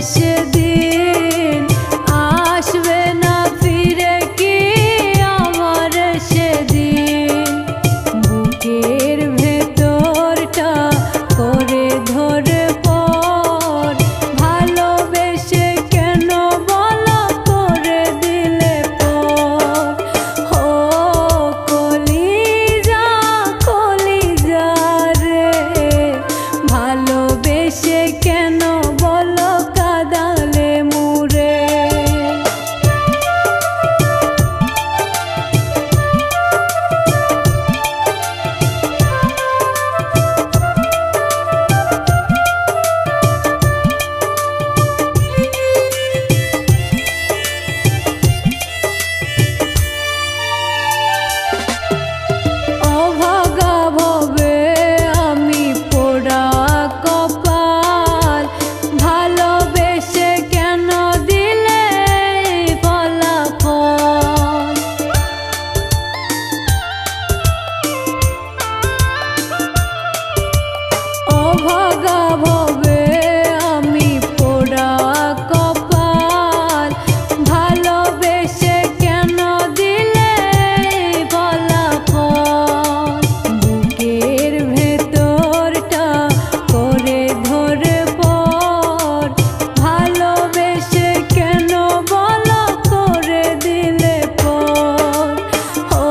সেদিন আসবে না ফিরে কি আমার সেদিন বুকের ভেতরটা করে ধরে পর ভালোবেসে কেন বলো করে দিলে পর ও কলিজা কলিজা রে ভালোবেসে কেন বলো কাঁদালে মুরে অভাগা ভবে আমি পোড়া কপাল ভালোবেসে কেন দিলে ফলাফল অভাগা ভবে আমি পোড়া কপাল ভালোবেসে কেন দিলে ফলাফল বুকের ভেতরটা করে ধরে পর ভালোবেসে কেন বলো করে দিলে পর ও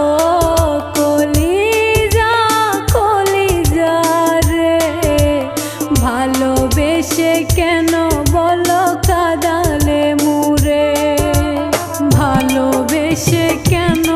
কলিজা কলিজা রে ভালোবেসে কেন বলো কাঁদালে মুরে ভালোবেসে কেন